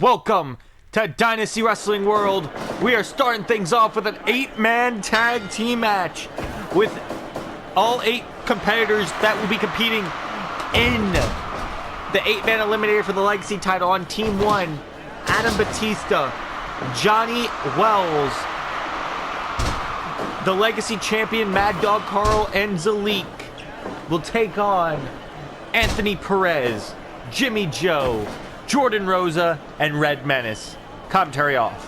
welcome to Dynasty Wrestling World. We are starting things off with an 8-man tag team match with all 8 competitors that will be competing in the 8-man eliminator for the Legacy title. On Team 1, Adam Batista, Johnny Wells, the Legacy champion Mad Dog Carl, and Zalik will take on Anthony Perez, Jimmy Joe, Jordan Rosa, and Red Menace. Commentary off.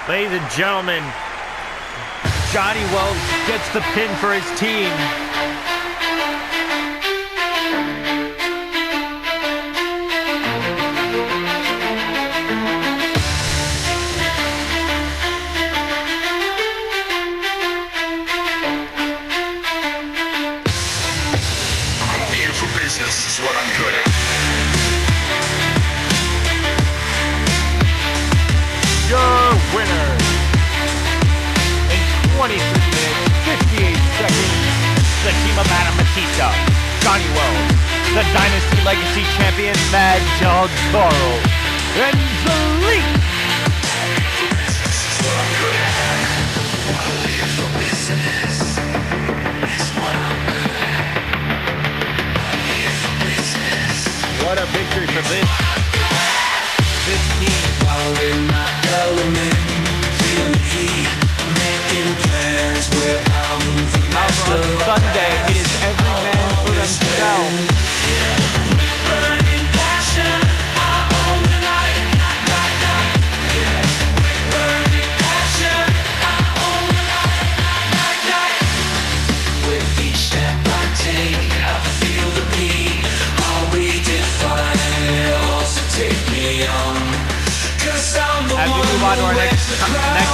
Ladies and gentlemen, Johnny Wells gets the pin for his team. I'm here for business, is what I'm good at. Your winner in 23 minutes, 58 seconds, the team of Adam Batista, Johnny Wells, the Dynasty Legacy Champion, Mad Dog Carl, and the Elite. This is what I'm good at. I'm here for business, is what I'm good at. I'm here for business. What a victory for this team. All in my element, feel the heat, making plans where I'm moving On Sunday, it is every man for themselves. burning passion, I own the night, burning passion, I own the night. With each step I take, I feel the beat, all we define it, also take me on. As we move on to our next segment, Matt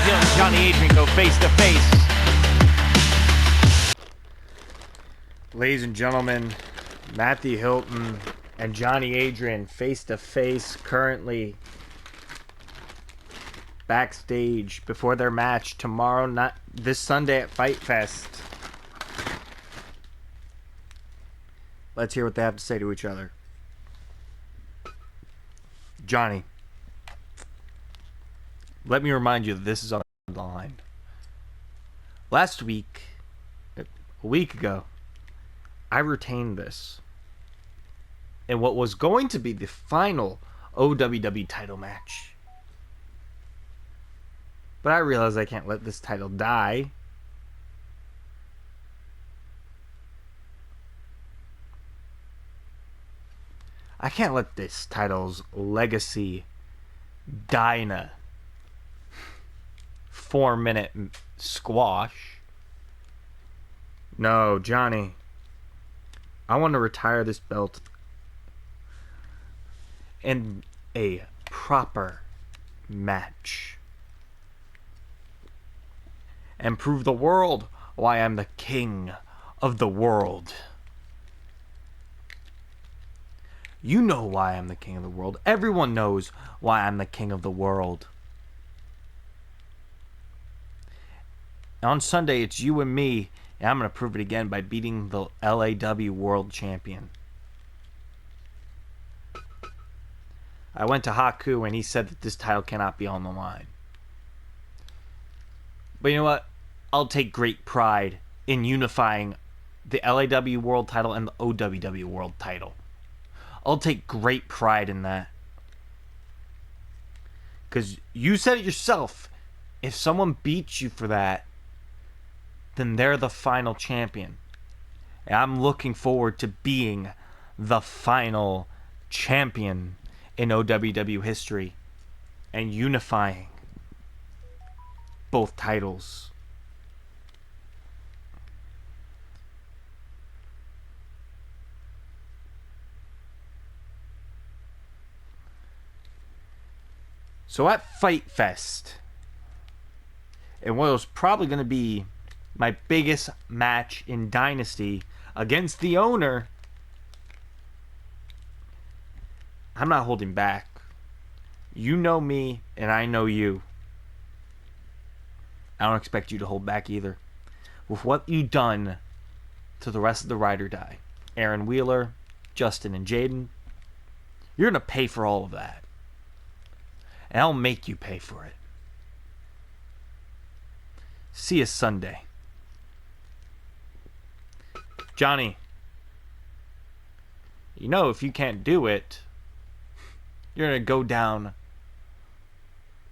Hill and Johnny Adrian go face to face. Ladies and gentlemen, Matthew Hilton and Johnny Adrian face to face currently backstage before their match tomorrow, not this Sunday at Fight Fest. Let's hear what they have to say to each other. Johnny, let me remind you that this is on the line. Last week, a week ago, I retained this in what was going to be the final OWW title match. But I realized I can't let this title die. I can't let this title's legacy die in a 4-minute squash. No, Johnny. I want to retire this belt in a proper match and prove the world why I'm the king of the world. You know why I'm the king of the world. Everyone knows why I'm the king of the world. On Sunday, it's you and me, and I'm going to prove it again by beating the LAW World Champion. I went to Haku, and he said that this title cannot be on the line. But you know what? I'll take great pride in unifying the LAW World title and the OWW World title. I'll take great pride in that. Because you said it yourself. If someone beats you for that, then they're the final champion. And I'm looking forward to being the final champion in OWW history and unifying both titles. So at Fight Fest, and what was probably going to be my biggest match in Dynasty against the owner, I'm not holding back. You know me, and I know you. I don't expect you to hold back either. With what you've done to the rest of the Ride or Die, Aaron Wheeler, Justin, and Jaden, you're going to pay for all of that. And I'll make you pay for it. See you Sunday. Johnny, you know if you can't do it, you're going to go down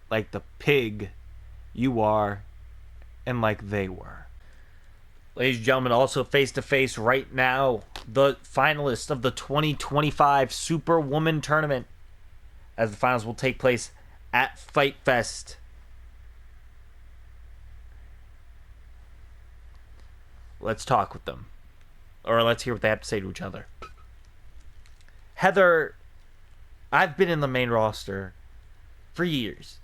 like the pig you are and like they were. Ladies and gentlemen, also face to face right now, the finalists of the 2025 Superwoman Tournament, as the finals will take place at Fight Fest. Let's talk with them. Or let's hear what they have to say to each other. Heather, I've been in the main roster for years.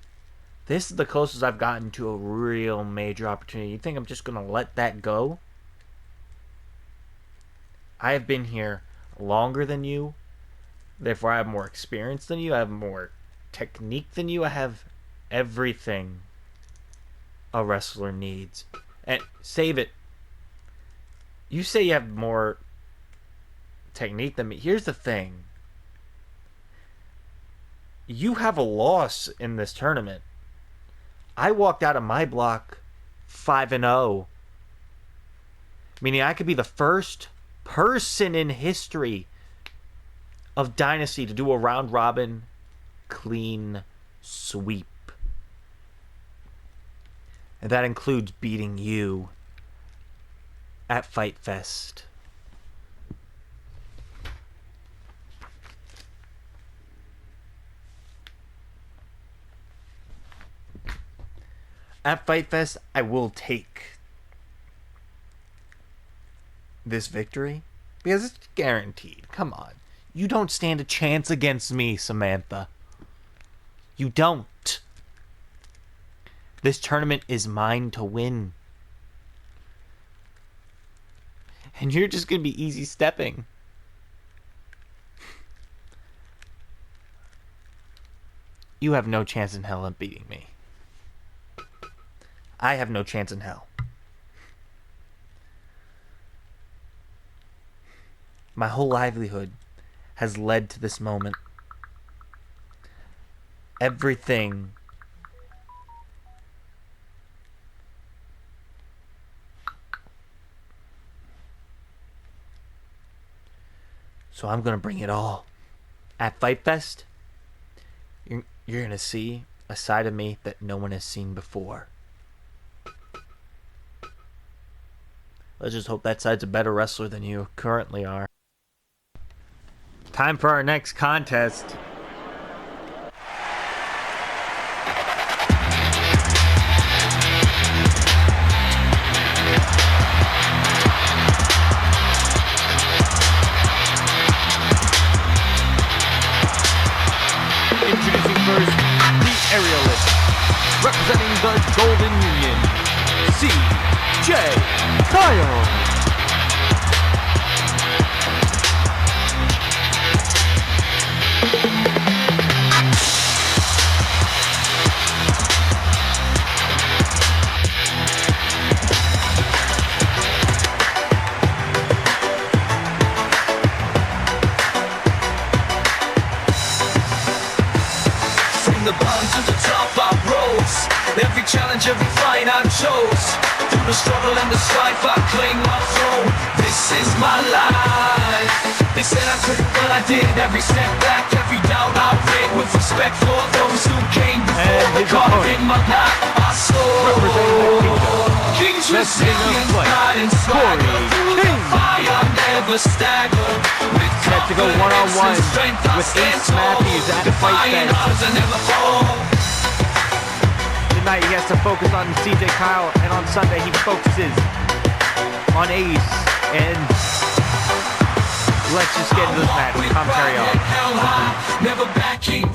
This is the closest I've gotten to a real major opportunity. You think I'm just going to let that go? I have been here longer than you. Therefore, I have more experience than you. I have more technique than you. I have everything a wrestler needs. And save it. You say you have more technique than me. Here's the thing. You have a loss in this tournament. I walked out of my block 5-0. Meaning I could be the first person in history of Dynasty to do a round robin clean sweep. And that includes beating you at Fight Fest. At Fight Fest, I will take this victory because it's guaranteed. Come on. You don't stand a chance against me, Samantha. You don't. This tournament is mine to win. And you're just going to be easy stepping. You have no chance in hell of beating me. I have no chance in hell. My whole livelihood has led to this moment. Everything so I'm going to bring it all. At Fight Fest, you're going to see a side of me that no one has seen before. Let's just hope that side's a better wrestler than you currently are. Time for our next contest. Introducing first, the aerialist, representing the Golden Union, C.J. Kyle. From the bottom to the top I rose. Every challenge, every fight I chose. Through the struggle and the strife I claim my throne. This is my life. They said I couldn't, but I did. Every step back, every doubt I rid. With respect for those who came before. The carve in my life I soul. King's resilient, God inspired. Through the fire, never stagger. Set to go one-on-one with Ace Matthews at Fight Fest. Tonight he has to focus on CJ Kyle, and on Sunday he focuses on Ace. And let's just get into this match. Commentary off. Never backing.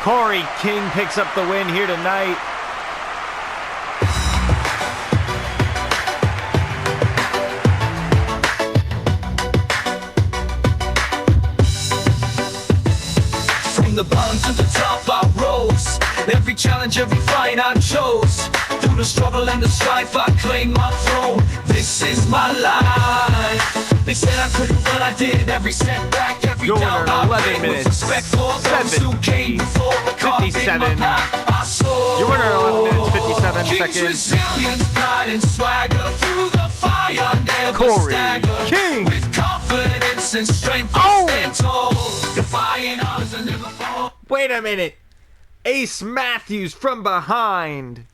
Corey King picks up the win here tonight. From the bottom to the top I rose. Every challenge, every fight I chose. Through the struggle and the strife I claim my throne. This is my life. They said I couldn't, but I did. Every setback, every Going doubt on I 11 made minutes. with respect for those who came before. The carved in my 57. path I soared. Your winner, 11 minutes, 57 King's seconds. resilience, pride and swagger. Through the fire, never Corey stagger. King. With confidence and strength Oh. I stand tall. Defying odds and never fall. Wait a minute. Ace Matthews from behind.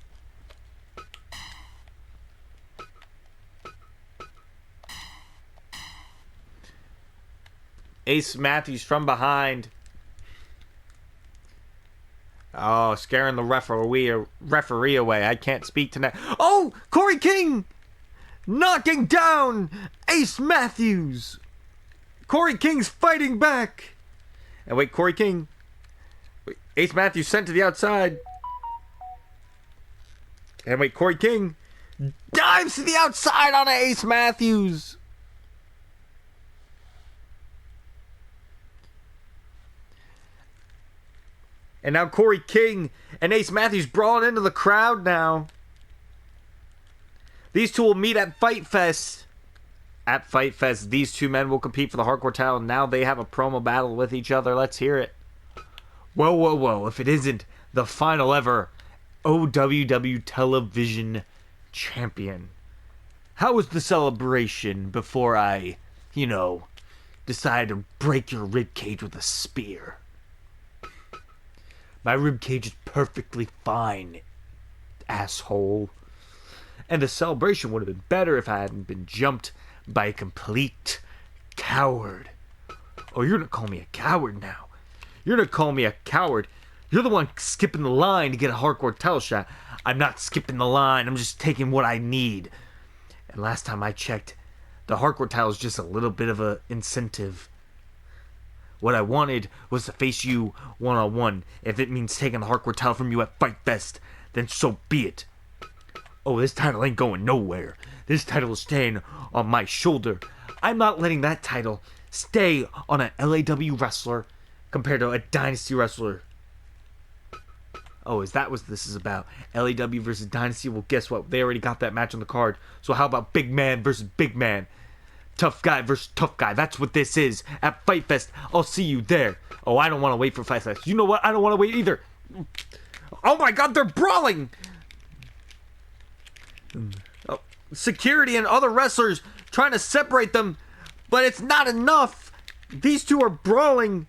Ace Matthews from behind. Oh, scaring the referee away. I can't speak tonight. Oh, Corey King knocking down Ace Matthews. Corey King's fighting back. And wait, Corey King. Ace Matthews sent to the outside. And wait, Corey King dives to the outside on Ace Matthews. And now Corey King and Ace Matthews brawling into the crowd now. These two will meet at Fight Fest. At Fight Fest, these two men will compete for the hardcore title. And now they have a promo battle with each other. Let's hear it. Whoa, whoa, whoa. If it isn't the final ever OWW Television Champion. How was the celebration before I, decide to break your ribcage with a spear? My ribcage is perfectly fine, asshole. And the celebration would have been better if I hadn't been jumped by a complete coward. Oh, you're gonna call me a coward now. You're gonna call me a coward. You're the one skipping the line to get a hardcore title shot. I'm not skipping the line. I'm just taking what I need. And last time I checked, the hardcore title is just a little bit of an incentive. What I wanted was to face you one-on-one. If it means taking the hardcore title from you at Fight Fest, then so be it. Oh, this title ain't going nowhere. This title is staying on my shoulder. I'm not letting that title stay on an LAW wrestler compared to a Dynasty wrestler. Oh, is that what this is about? LAW versus Dynasty? Well, guess what? They already got that match on the card. So how about big man versus big man? Tough guy versus tough guy. That's what this is. At Fight Fest, I'll see you there. Oh, I don't want to wait for Fight Fest. You know what? I don't want to wait either. Oh my god, they're brawling! Oh, security and other wrestlers trying to separate them, but it's not enough. These two are brawling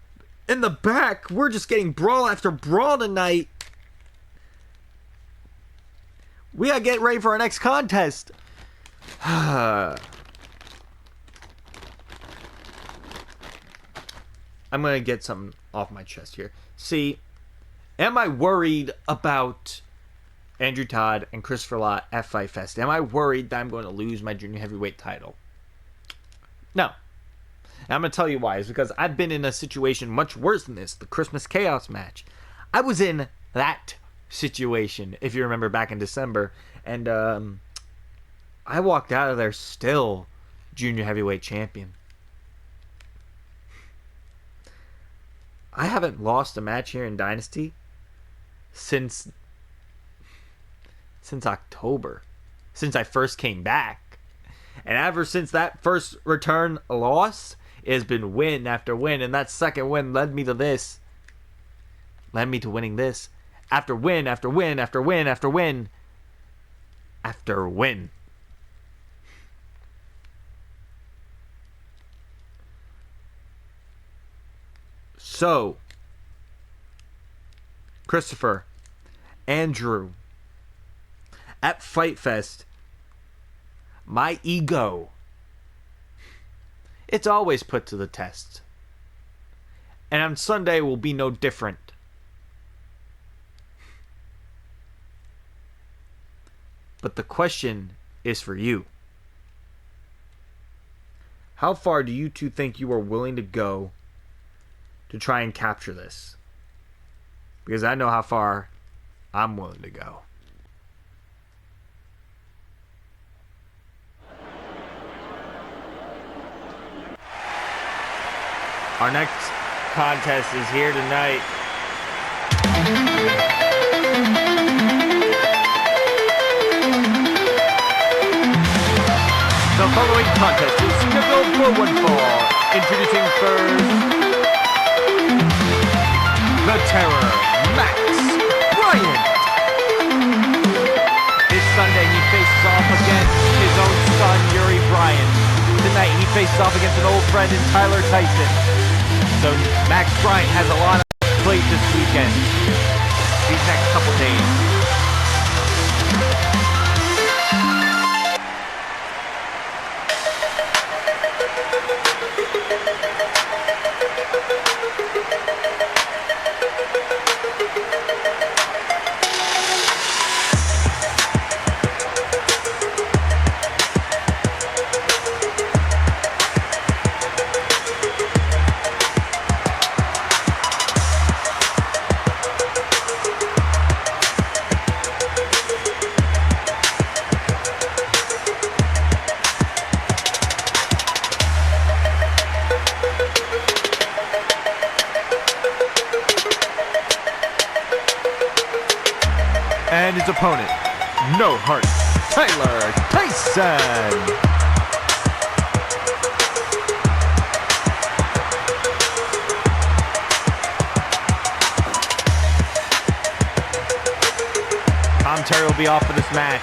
in the back. We're just getting brawl after brawl tonight. We gotta get ready for our next contest. I'm going to get something off my chest here. See, am I worried about Andrew Todd and Christopher Lott at Fight Fest? Am I worried that I'm going to lose my junior heavyweight title? No. And I'm going to tell you why. It's because I've been in a situation much worse than this, the Christmas Chaos match. I was in that situation, if you remember, back in December. And I walked out of there still junior heavyweight champion. I haven't lost a match here in Dynasty since October, since I first came back. And ever since that first return loss, it has been win after win, and that second win led me to this. Led me to winning this. After win, after win, after win, after win, after win. So, Christopher, Andrew, at Fight Fest, my ego, it's always put to the test. And on Sunday will be no different. But the question is for you. How far do you two think you are willing to go to try and capture this? because I know how far I'm willing to go. Our next contest is here tonight. The following contest is scheduled for one fall. Introducing first, the Terror, Max Bryant. This Sunday he faces off against his own son, Yuri Bryant. Tonight he faces off against an old friend in Tyler Tyson. So Max Bryant has a lot on his plate this weekend, these next couple days. And his opponent, no heart, Tyler Tyson. Commentary will be off for this match.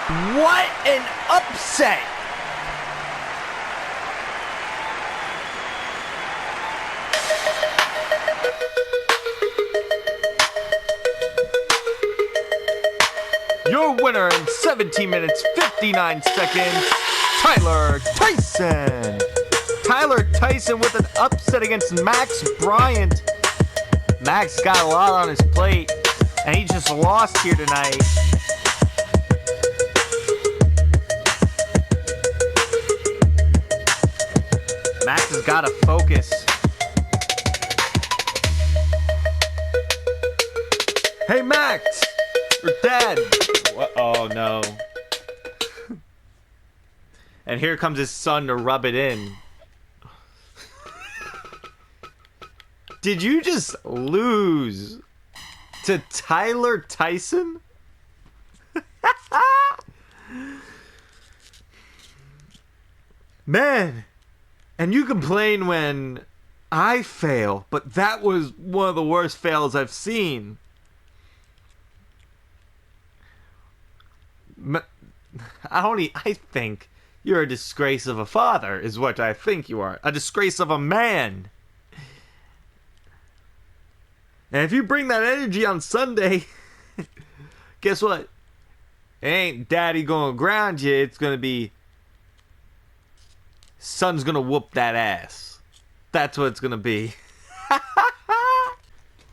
What an upset! Your winner in 17 minutes, 59 seconds, Tyler Tyson. Tyler Tyson with an upset against Max Bryant. Max got a lot on his plate, and he just lost here tonight. Max has got to focus. Hey, Max! Or Dad! What? Oh, no. And here comes his son to rub it in. Did you just lose to Tyler Tyson? Man, and you complain when I fail, but that was one of the worst fails I've seen. I think you're a disgrace of a father, is what I think you are. A disgrace of a man. And if you bring that energy on Sunday, guess what? It ain't daddy gonna ground you. It's gonna be son's gonna whoop that ass. That's what it's gonna be.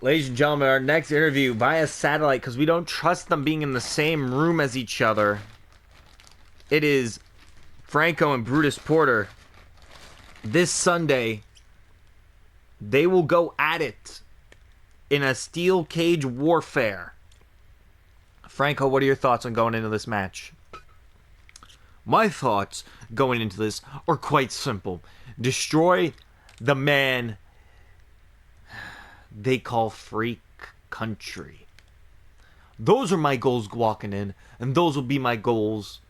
Ladies and gentlemen, our next interview via satellite, because we don't trust them being in the same room as each other. It is Franco and Brutus Porter. This Sunday, they will go at it in a steel cage warfare. Franco, what are your thoughts on going into this match? My thoughts going into this are quite simple. Destroy the man they call Freak Country. Those are my goals walking in, and those will be my goals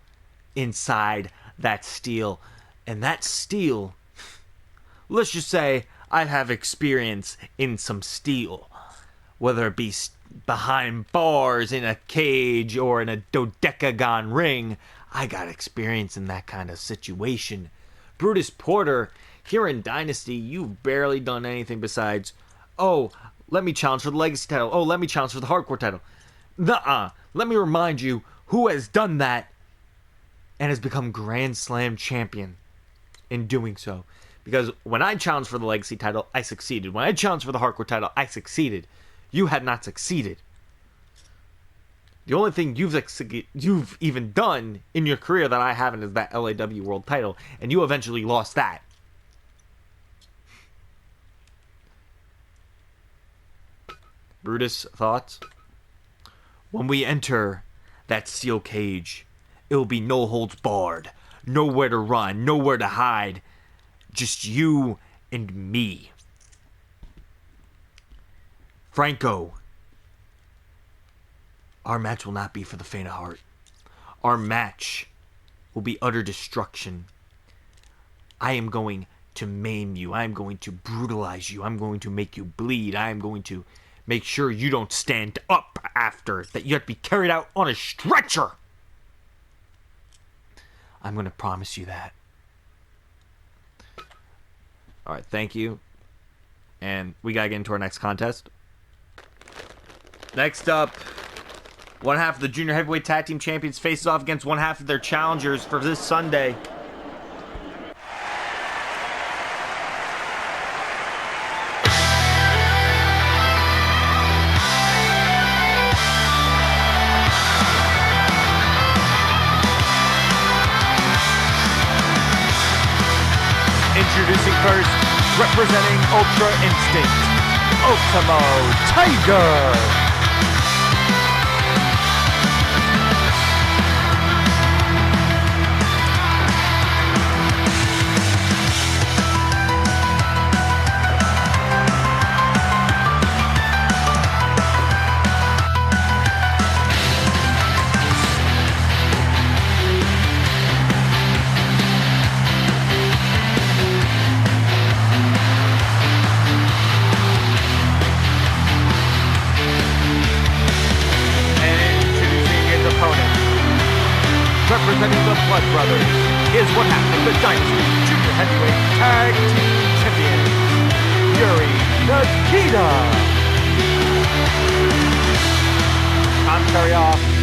inside that steel. And that steel, let's just say I have experience in some steel. Whether it be behind bars, in a cage, or in a dodecagon ring, I got experience in that kind of situation. Brutus Porter, here in Dynasty, you've barely done anything besides, oh, let me challenge for the Legacy title. Oh, let me challenge for the Hardcore title. Nuh-uh. Let me remind you who has done that and has become Grand Slam champion in doing so. Because when I challenged for the Legacy title, I succeeded. When I challenged for the Hardcore title, I succeeded. You had not succeeded. The only thing you've even done in your career that I haven't is that LAW World title, and you eventually lost that. Brutus, thoughts? When we enter that steel cage, it will be no holds barred, nowhere to run, nowhere to hide, just you and me. Franco, our match will not be for the faint of heart. Our match will be utter destruction. I am going to maim you. I am going to brutalize you. I'm going to make you bleed. I am going to make sure you don't stand up after, that you have to be carried out on a stretcher. I'm going to promise you that. All right, thank you. And we got to get into our next contest. Next up, one half of the Junior Heavyweight Tag Team Champions faces off against one half of their challengers for this Sunday. Introducing first, representing Ultra Instinct, Ultimo Tiger. defending the Blood Brothers, is one half of the Dynasty Junior Heavyweight Tag Team Champions, Yuri Nikita. Commentary off.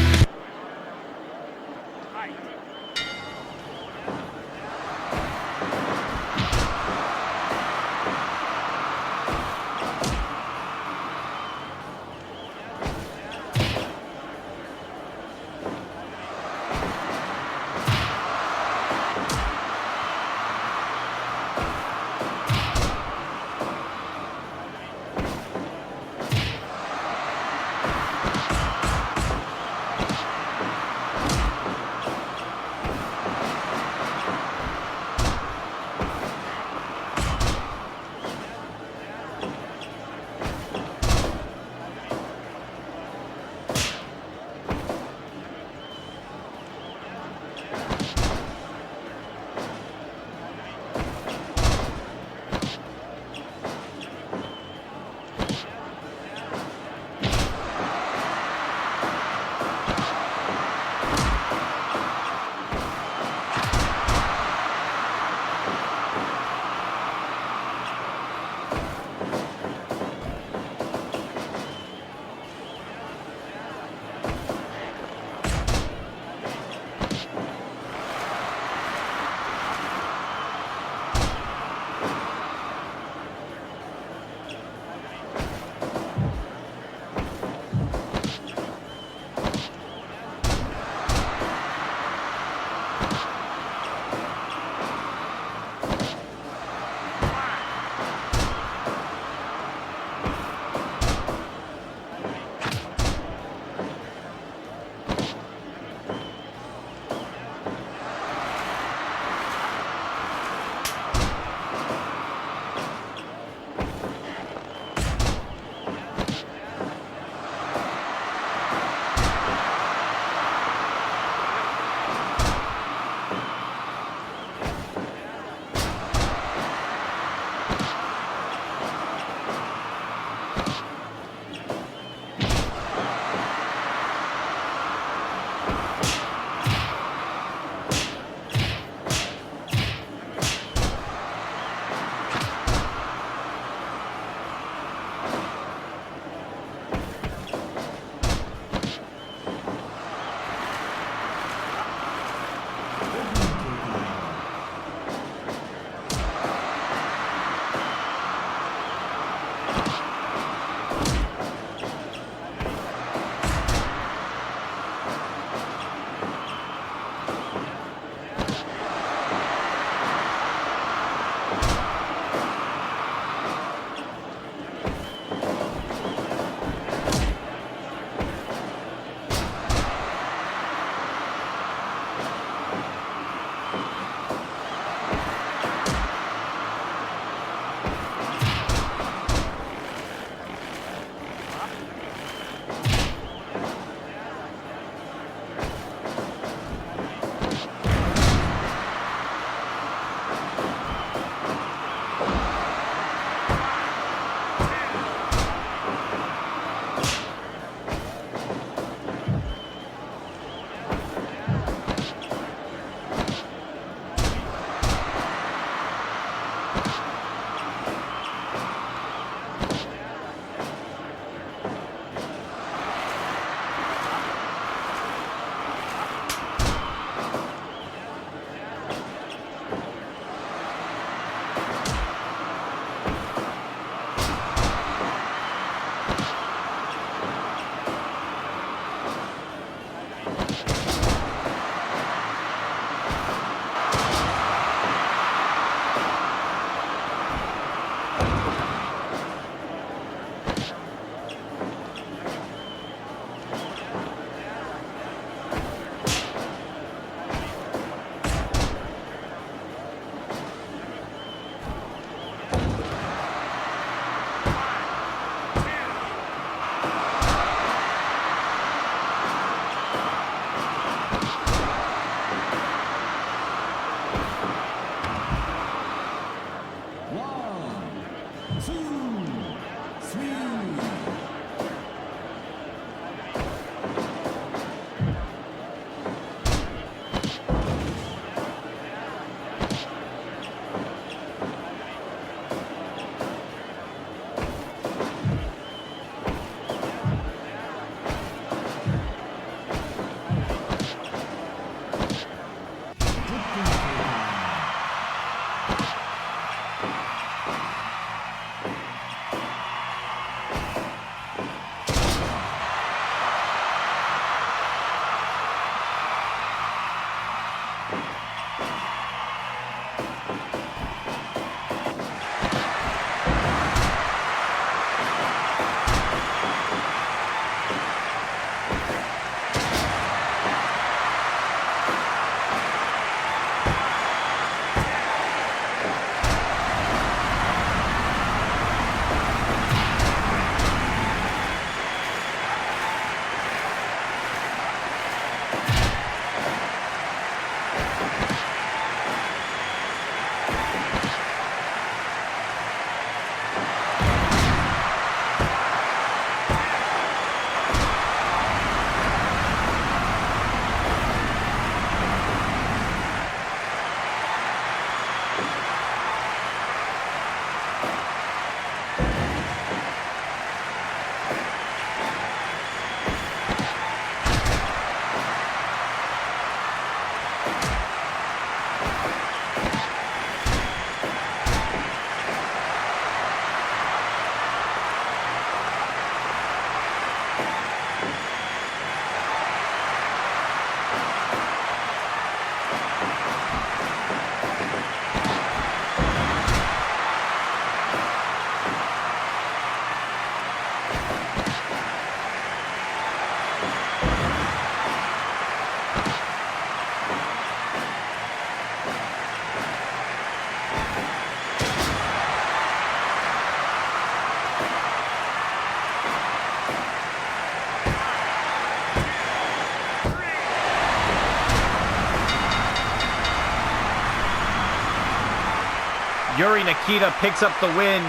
Yuri Nikita picks up the win.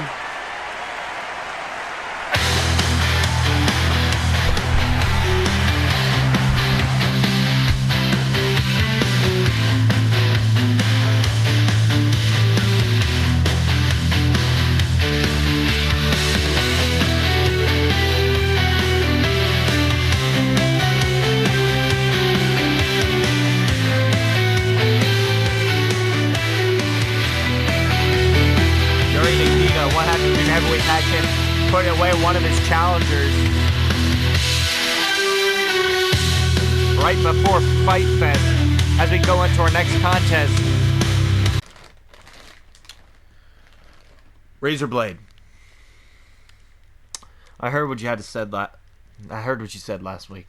Heavyweight tag champ, putting away one of his challengers right before Fight Fest as we go into our next contest. Razorblade. I heard what you had to said I heard what you said last week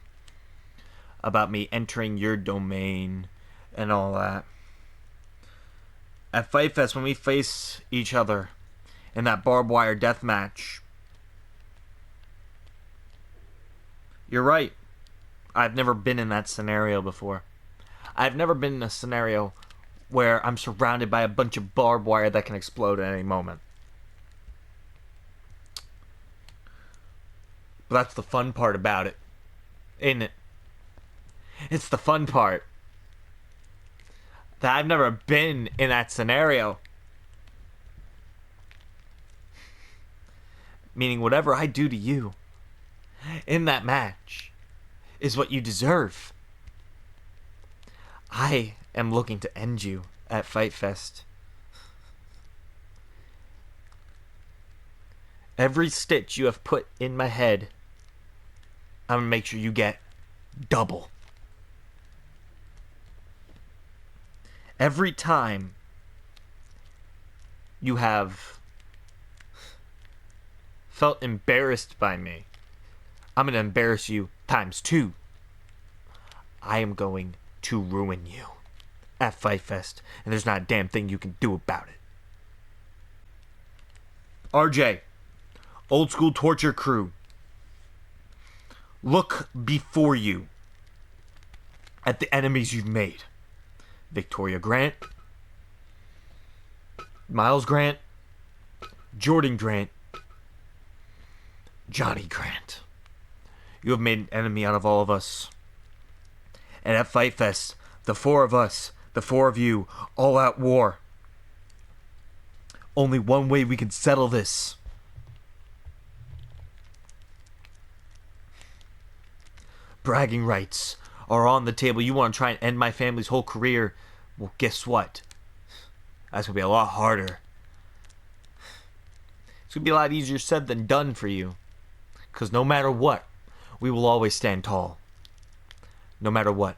about me entering your domain and all that. At Fight Fest, when we face each other in that barbed wire death match, you're right. I've never been in that scenario before. I've never been in a scenario where I'm surrounded by a bunch of barbed wire that can explode at any moment. But that's the fun part about it, isn't it? It's the fun part. That I've never been in that scenario. Meaning whatever I do to you in that match is what you deserve. I am looking to end you at Fight Fest. Every stitch you have put in my head, I'm going to make sure you get double. Every time you have felt embarrassed by me, I'm going to embarrass you times 2. I am going to ruin you at Fight Fest, and there's not a damn thing you can do about it. RJ, Old School Torture Crew, look before you at the enemies you've made. Victoria Grant, Miles Grant, Jordan Grant, Johnny Grant. You have made an enemy out of all of us. And at Fight Fest, the 4 of us, the 4 of you, all out war. Only one way we can settle this. Bragging rights are on the table. You want to try and end my family's whole career? Well, guess what? That's going to be a lot harder. It's going to be a lot easier said than done for you. Because no matter what, we will always stand tall. No matter what,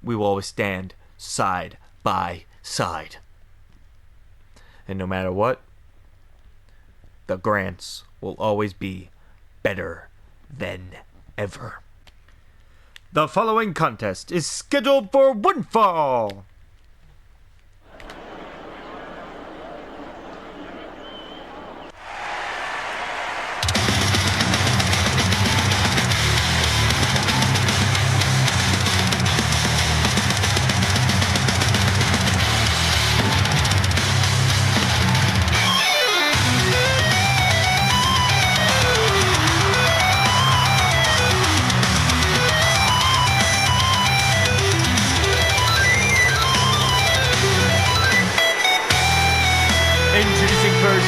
we will always stand side by side. And no matter what, the Grants will always be better than ever. The following contest is scheduled for one fall. Introducing first,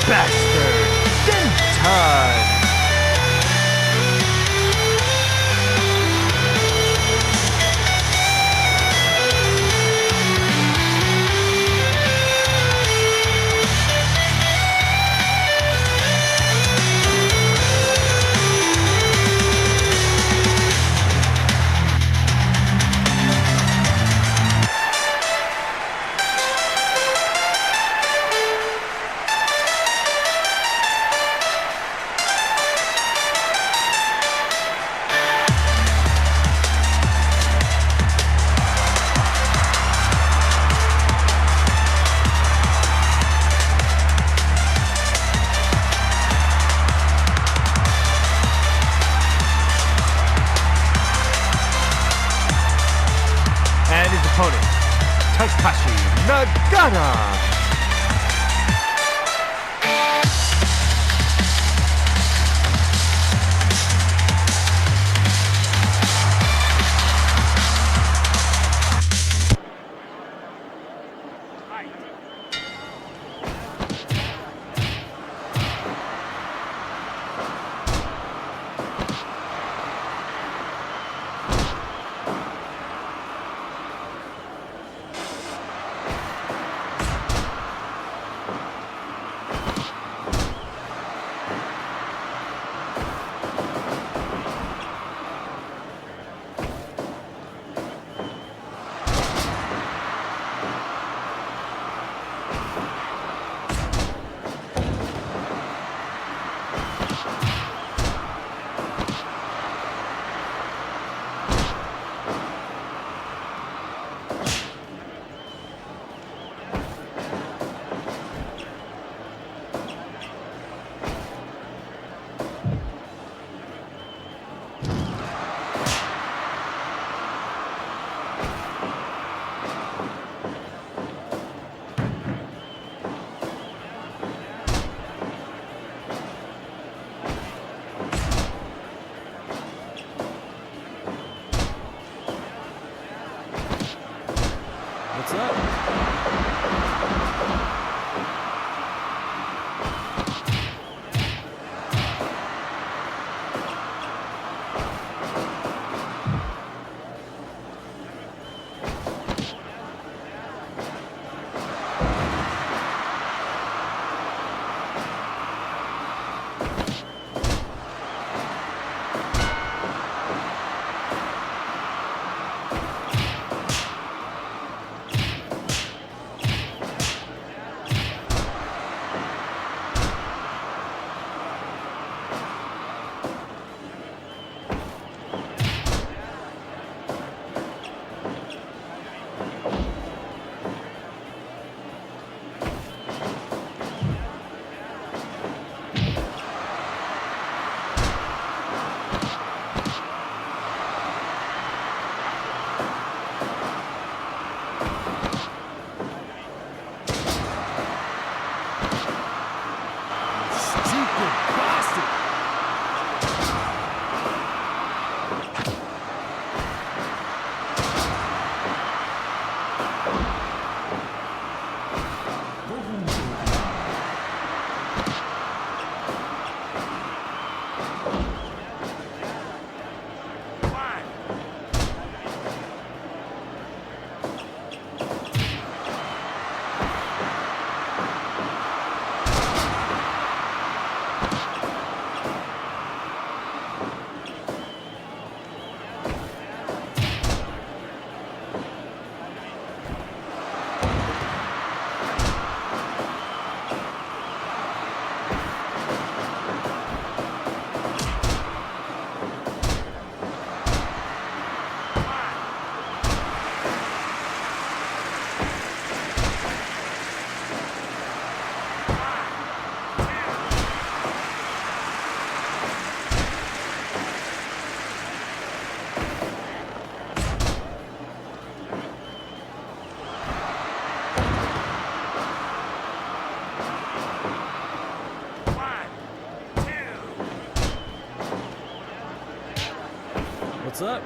Bastard Denton. And his opponent, Takashi Nagata. up?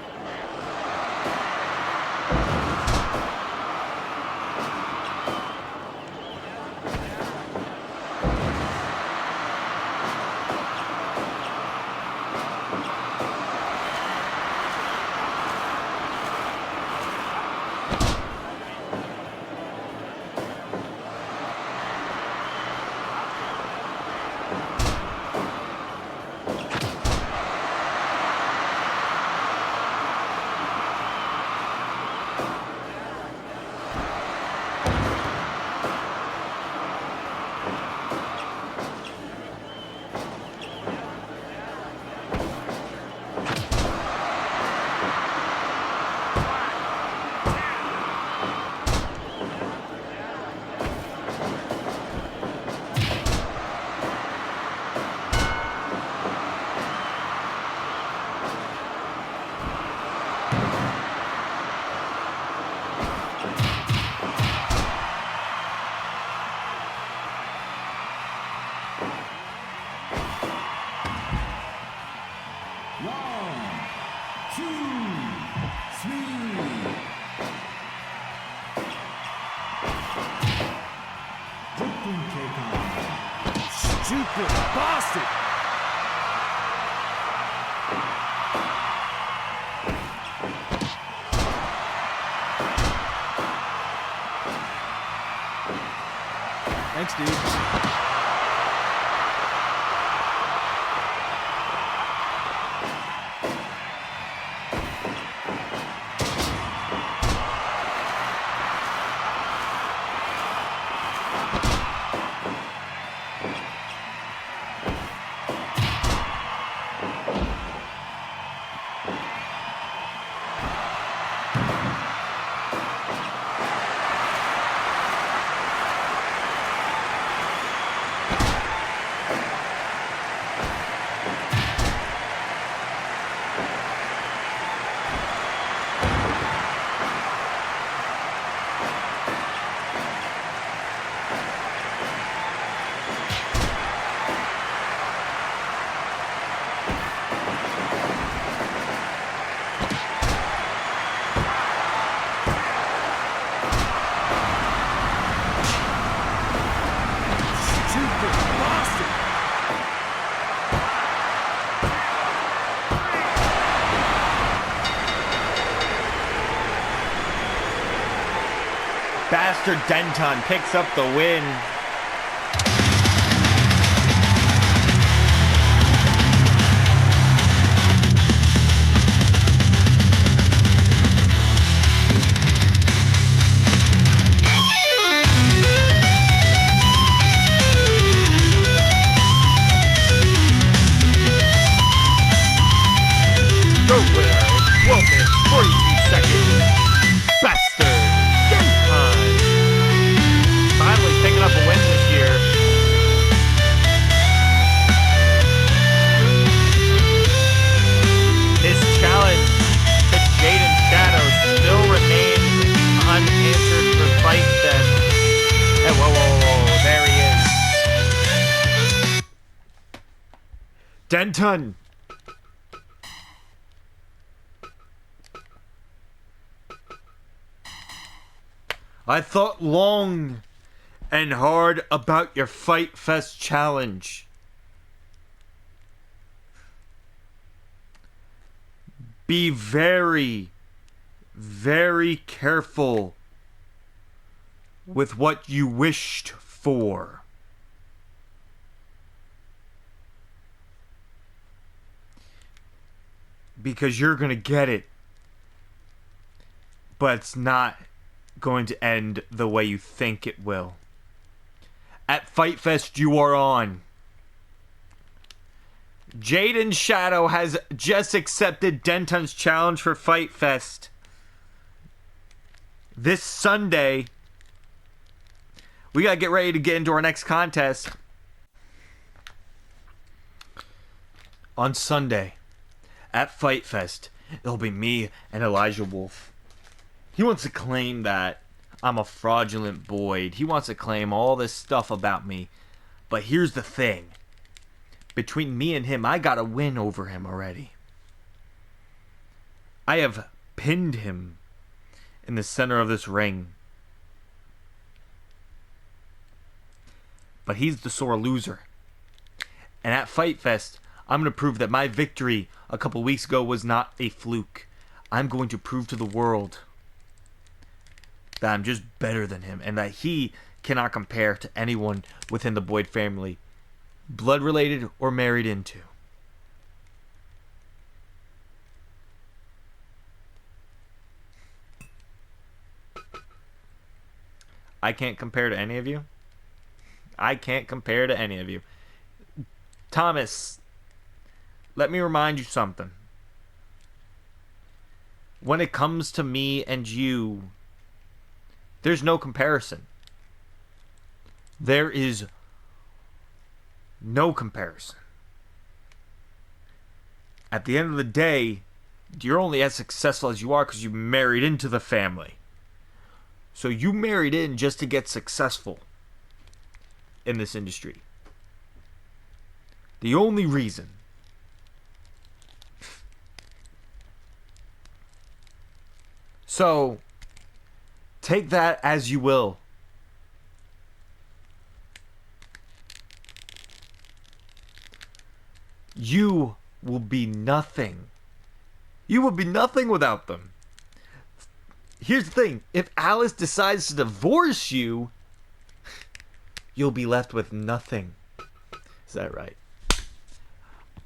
Stupid bastard! Thanks, dude. Bastard Denton picks up the win. The winner is 12 minutes 42 seconds. Bastard Denton. Finally picking up a win this year. His challenge to Jaden Shadow still remains unanswered for Fight Fest. Hey, whoa, there he is. Denton. I thought long and hard about your Fight Fest challenge. Be very, very careful with what you wished for. Because you're going to get it. But it's not going to end the way you think it will. At Fight Fest you are on. Jaden Shadow has just accepted Denton's challenge for Fight Fest. This Sunday, we gotta get ready to get into our next contest. On Sunday, at Fight Fest, it'll be me and Elijah Wolf. He wants to claim that I'm a fraudulent Boyd. He wants to claim all this stuff about me. But here's the thing. Between me and him, I got a win over him already. I have pinned him in the center of this ring. But he's the sore loser. And at Fight Fest, I'm going to prove that my victory a couple weeks ago was not a fluke. I'm going to prove to the world that I'm just better than him and that he cannot compare to anyone within the Boyd family, blood related or married into. I can't compare to any of you. I can't compare to any of you. Thomas, let me remind you something. When it comes to me and you, there's no comparison. There is no comparison. At the end of the day, you're only as successful as you are because you married into the family. So you married in just to get successful in this industry. The only reason. So, take that as you will. You will be nothing. You will be nothing without them. Here's the thing. If Alice decides to divorce you, you'll be left with nothing. Is that right?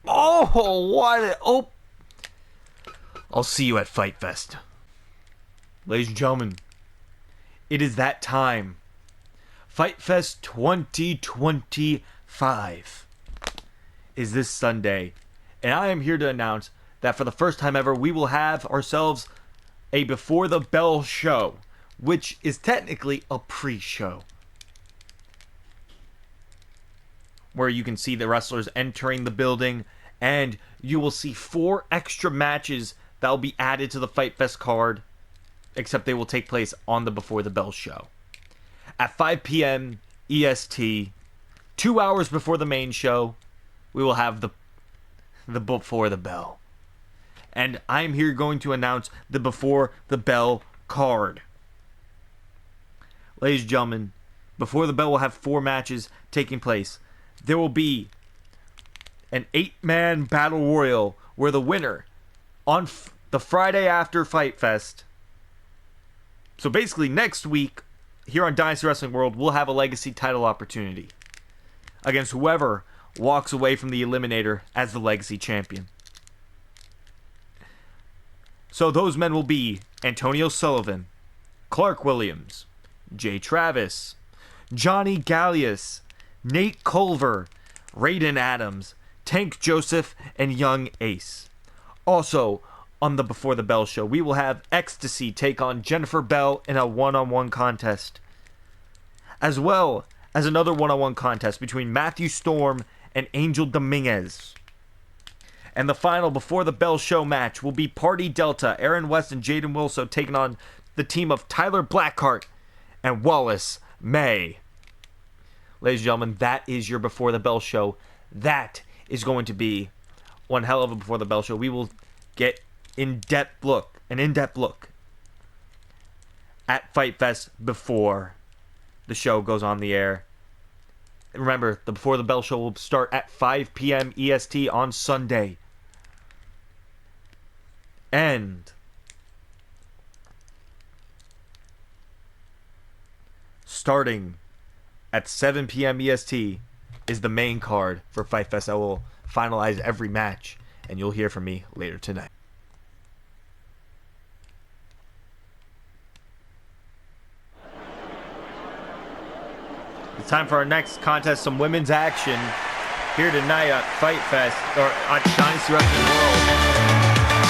Oh, what? Oh. I'll see you at Fight Fest. Ladies and gentlemen, it is that time. Fight Fest 2025 is this Sunday. And I am here to announce that for the first time ever, we will have ourselves a Before the Bell show, which is technically a pre-show, where you can see the wrestlers entering the building, and you will see 4 extra matches that will be added to the Fight Fest card, except they will take place on the Before the Bell show. At 5 p.m. EST, 2 hours before the main show, we will have the Before the Bell. And I'm here going to announce the Before the Bell card. Ladies and gentlemen, Before the Bell will have 4 matches taking place. There will be an 8-man battle royal where the winner on the Friday after Fight Fest. So basically next week here on Dynasty Wrestling World, we'll have a legacy title opportunity against whoever walks away from the Eliminator as the legacy champion. So those men will be Antonio Sullivan, Clark Williams, Jay Travis, Johnny Gallius, Nate Culver, Raiden Adams, Tank Joseph, and Young Ace. Also, on the Before the Bell show, we will have Ecstasy take on Jennifer Bell in a one-on-one contest, as well as another one-on-one contest between Matthew Storm and Angel Dominguez. And the final Before the Bell show match will be Party Delta, Aaron West and Jaden Wilson taking on the team of Tyler Blackheart and Wallace May. Ladies and gentlemen, that is your Before the Bell show. That is going to be one hell of a Before the Bell show. We will get an in-depth look at Fight Fest before the show goes on the air. And remember, the Before the Bell show will start at 5 p.m. EST on Sunday. And starting at 7 p.m. EST is the main card for Fight Fest. I will finalize every match, and you'll hear from me later tonight. It's time for our next contest, some women's action here tonight at Fight Fest, or at Dynasty Wrestling World.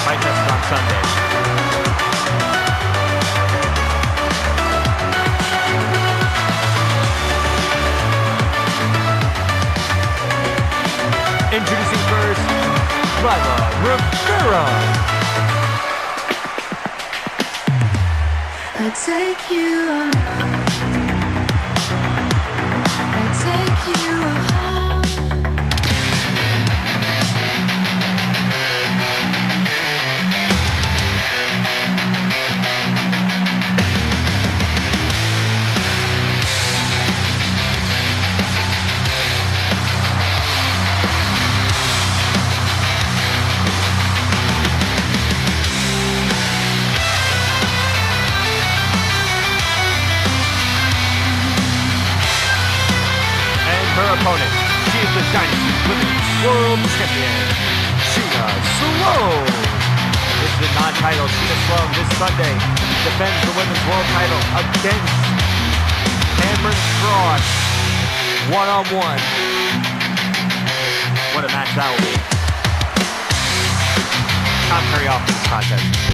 Fight Fest is on Sunday. Introducing first, Lila Rivera. I take you on. Take you home. opponent. She is the Dynasty Women's World Champion, Sheena Sloan. This is the non-title. Sheena Sloan this Sunday defends the Women's World title against Cameron Cross. One-on-one. What a match that will be. Commentary off this contest.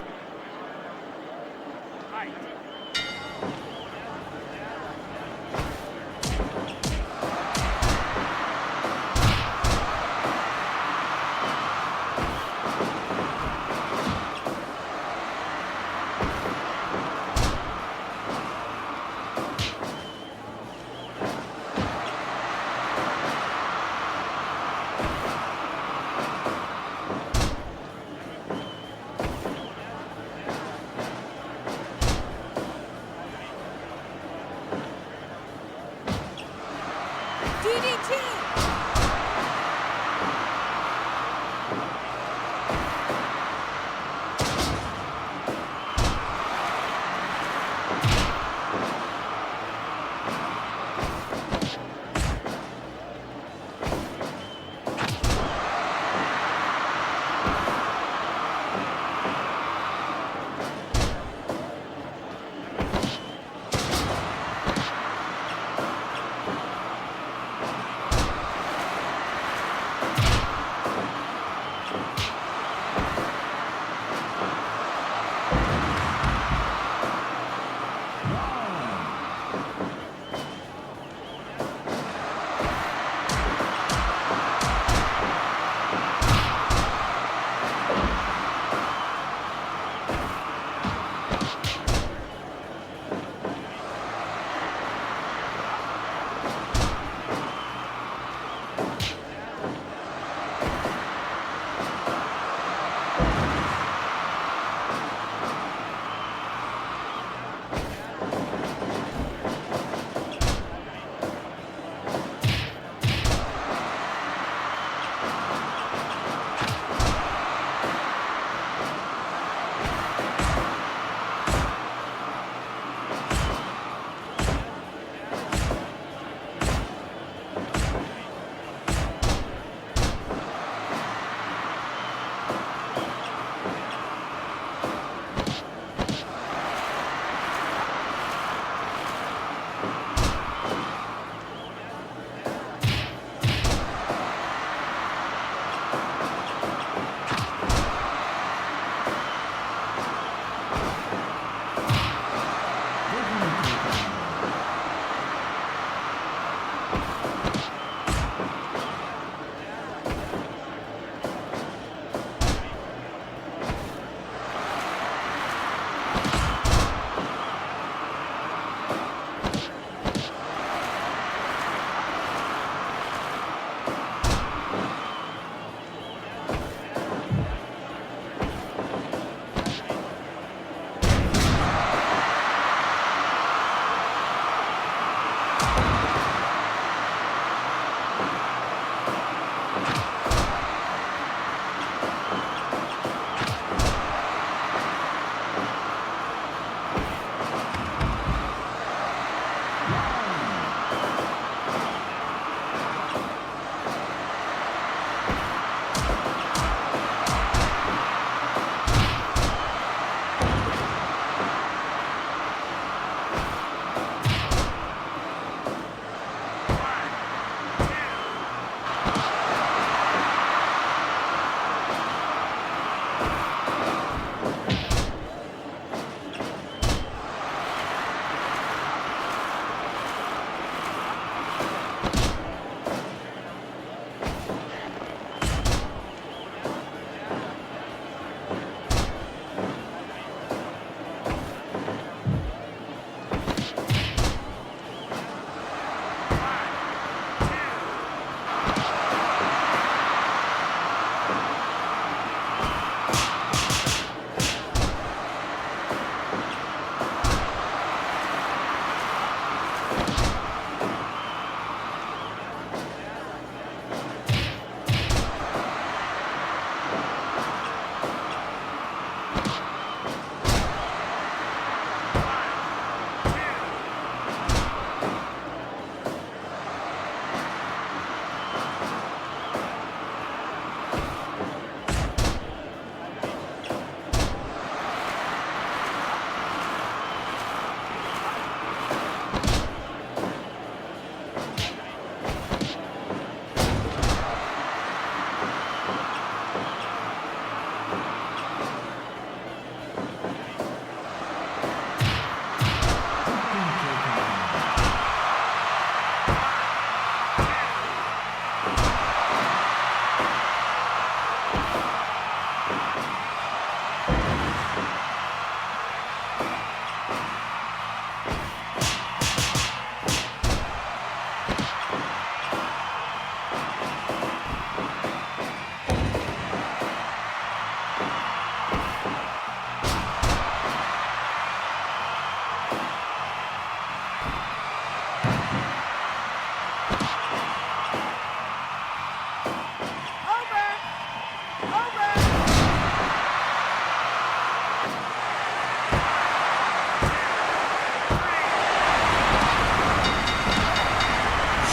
DDT!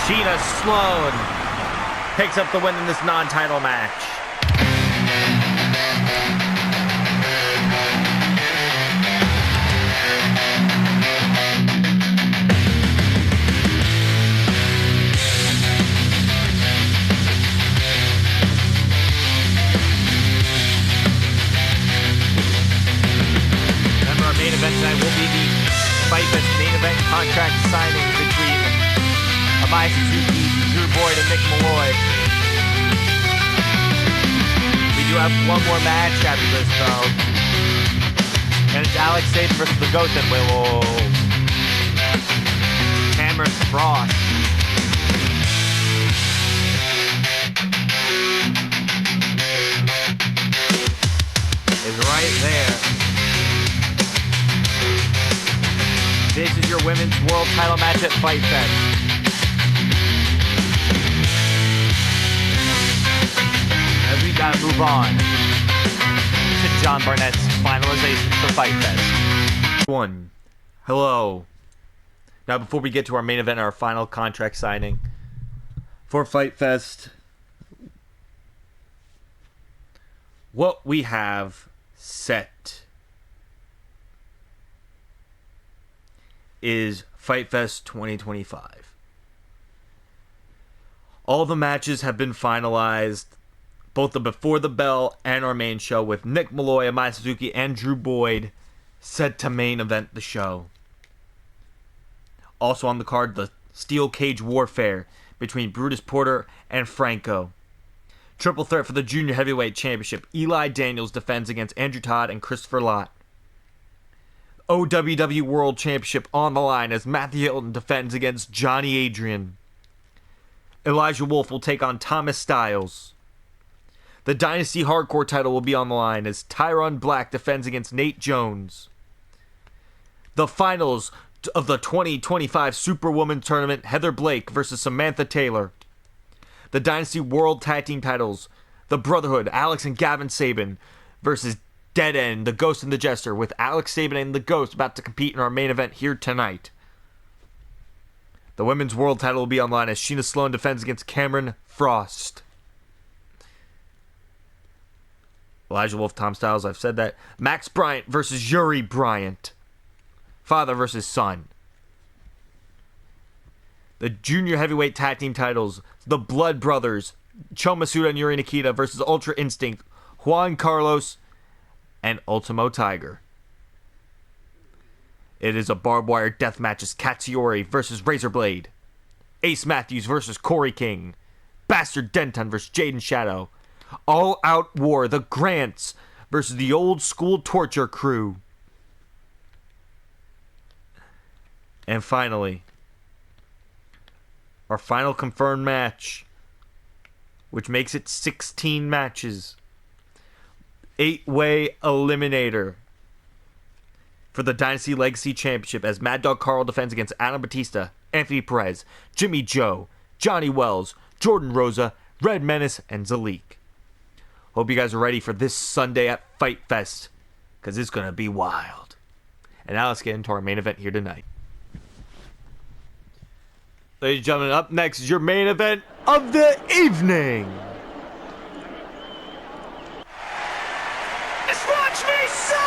Sheena Sloan picks up the win in this non-title match. Remember, our main event tonight will be the Fight Fest main event contract signing between Amaya Suzuki, Drew Boyd, and Nick Malloy. We do have one more match after this, though. And it's Alex Sage versus the Ghost and Willow. Cameron Frost. Is right there. This is your women's world title match at Fight Fest. As we gotta move on to John Barnett's finalization for Fight Fest. One. Hello. Now, before we get to our main event, our final contract signing for Fight Fest, what we have set is Fight Fest 2025. All the matches have been finalized, both the Before the Bell and our main show, with Nick Malloy, Amaya Suzuki, and Drew Boyd set to main event the show. Also on the card, the Steel Cage Warfare between Brutus Porter and Franco. Triple threat for the Junior Heavyweight Championship. Eli Daniels defends against Andrew Todd and Christopher Lott. OWW World Championship on the line as Matthew Hilton defends against Johnny Adrian. Elijah Wolf will take on Thomas Styles. The Dynasty Hardcore title will be on the line as Tyron Black defends against Nate Jones. The finals of the 2025 Superwoman Tournament, Heather Blake versus Samantha Taylor. The Dynasty World Tag Team titles, the Brotherhood, Alex and Gavin Sabin versus Dead End, the Ghost and the Jester, with Alex Sabin and the Ghost about to compete in our main event here tonight. The Women's World title will be on the line as Sheena Sloan defends against Cameron Frost. Elijah Wolf, Tom Styles, I've said that. Max Bryant versus Yuri Bryant. Father versus son. The Junior Heavyweight Tag Team titles, the Blood Brothers, Cho Masuda and Yuri Nikita versus Ultra Instinct, Juan Carlos, and Ultimo Tiger. It is a barbed wire death match as Katsuyori versus Razorblade, Ace Matthews versus Corey King, Bastard Denton versus Jaden Shadow, All Out War, the Grants versus the Old School Torture Crew. And finally, our final confirmed match, which makes it 16 matches. 8-way eliminator for the Dynasty Legacy Championship as Mad Dog Carl defends against Adam Batista, Anthony Perez, Jimmy Joe, Johnny Wells, Jordan Rosa, Red Menace, and Zalik. Hope you guys are ready for this Sunday at Fight Fest, because it's going to be wild. And now let's get into our main event here tonight. Ladies and gentlemen, up next is your main event of the evening. Let's watch me sing!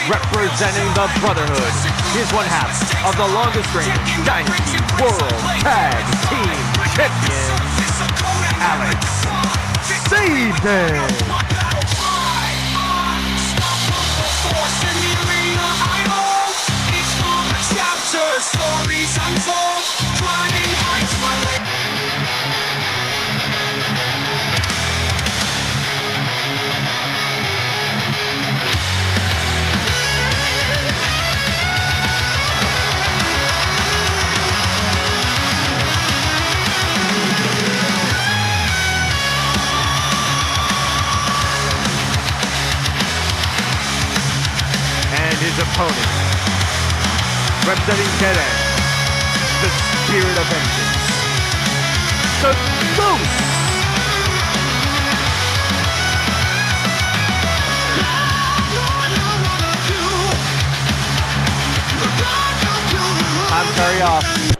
Representing the Brotherhood, here's one half of the longest reigning Dynasty World Tag Team Champion, Alex Sabin. opponent. Representing Dead End, the spirit of vengeance, the Ghost. Commentary off.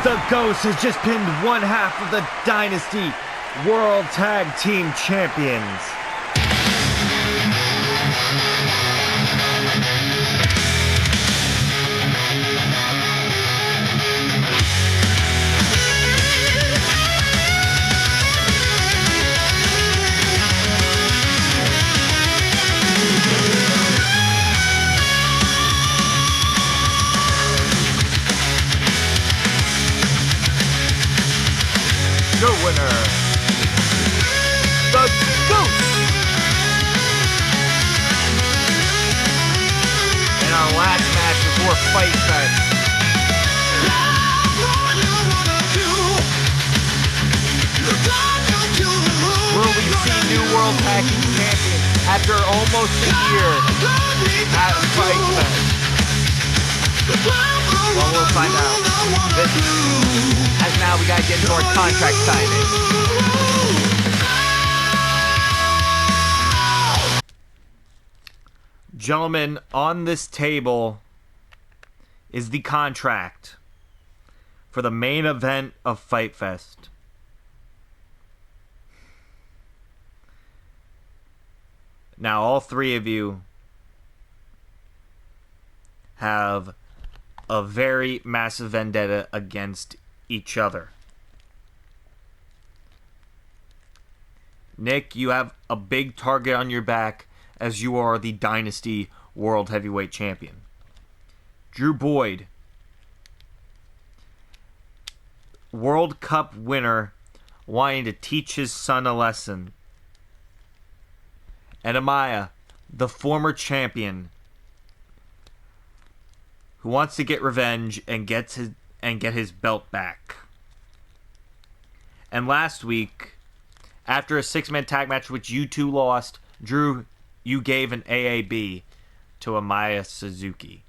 The Ghost has just pinned one half of the Dynasty World Tag Team Champions. The winner, The Ghost. In our last match before Fight Fest, will we see new World Tag Team Champion after almost a year at Fight Fest? Well, we'll find out. As now we gotta get into our contract signing. Gentlemen, on this table is the contract for the main event of Fight Fest. Now, all three of you have a very massive vendetta against each other. Nick, you have a big target on your back as you are the Dynasty World Heavyweight Champion. Drew Boyd, World Cup winner, wanting to teach his son a lesson. And Amaya, the former champion, who wants to get revenge and get his belt back. And last week, after a 6-man tag match which you two lost, Drew, you gave an AAB to Amaya Suzuki.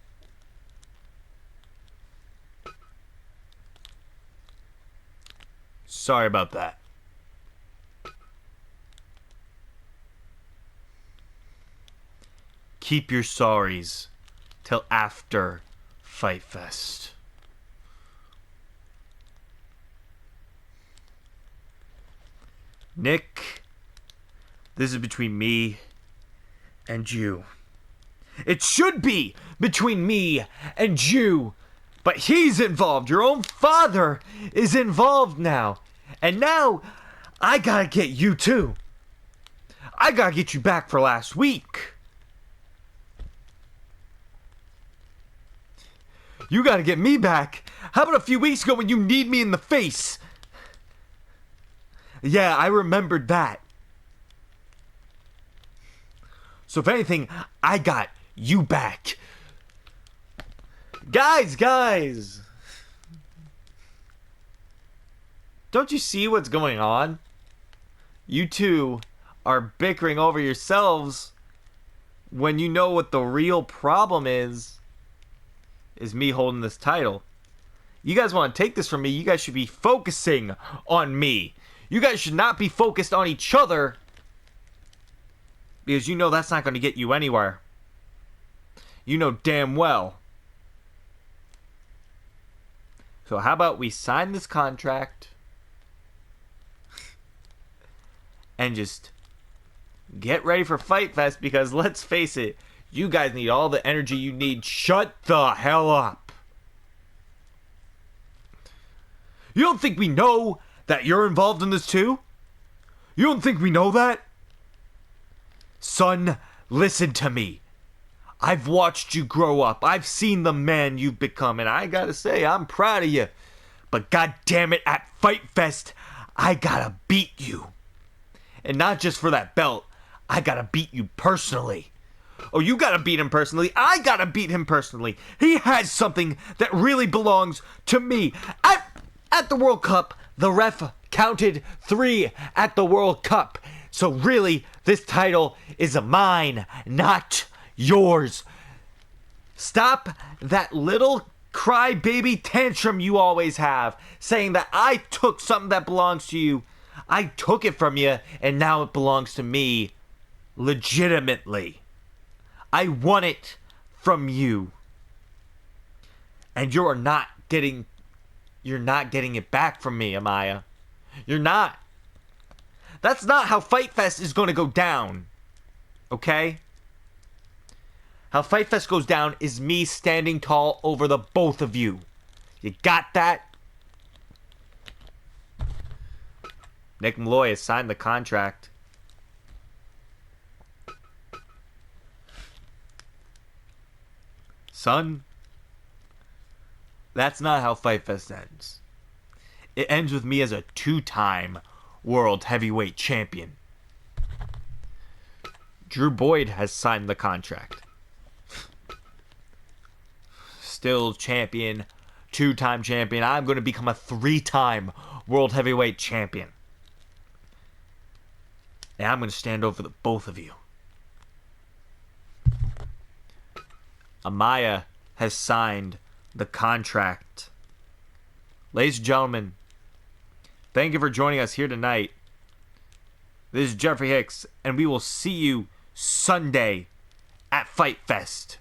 Sorry about that. Keep your sorries till after Fight Fest. Nick, this is between me and you. It should be between me and you, but he's involved. Your own father is involved now. And now, I gotta get you too. I gotta get you back for last week. You gotta get me back. How about a few weeks ago when you kneed me in the face? Yeah, I remembered that. So if anything, I got you back. Guys! Don't you see what's going on? You two are bickering over yourselves when you know what the real problem is me holding this title. You guys want to take this from me, you guys should be focusing on me. You guys should not be focused on each other, because you know that's not going to get you anywhere. You know damn well. So how about we sign this contract and just get ready for Fight Fest, because let's face it, you guys need all the energy you need. Shut the hell up. You don't think we know that you're involved in this too? You don't think we know that? Son, listen to me. I've watched you grow up. I've seen the man you've become, and I gotta say, I'm proud of you. But god damn it, at Fight Fest, I gotta beat you. And not just for that belt, I gotta beat you personally. Oh, you gotta beat him personally. I gotta beat him personally. He has something that really belongs to me. At the World Cup, the ref counted 3 at the World Cup. So really, this title is mine, not yours. Stop that little crybaby tantrum you always have, saying that I took something that belongs to you. I took it from you, and now it belongs to me. Legitimately. I want it from you. And you're not getting You're not getting it back from me, Amaya. You're not. That's not how Fight Fest is going to go down. Okay? How Fight Fest goes down is me standing tall over the both of you. You got that? Nick Malloy has signed the contract. Son, that's not how Fight Fest ends. It ends with me as a 2-time World Heavyweight Champion. Drew Boyd has signed the contract. Still champion, 2-time champion. I'm going to become a 3-time World Heavyweight Champion. And I'm going to stand over the both of you. Amaya has signed the contract. Ladies and gentlemen, thank you for joining us here tonight. This is Jeffrey Hicks, and we will see you Sunday at Fight Fest.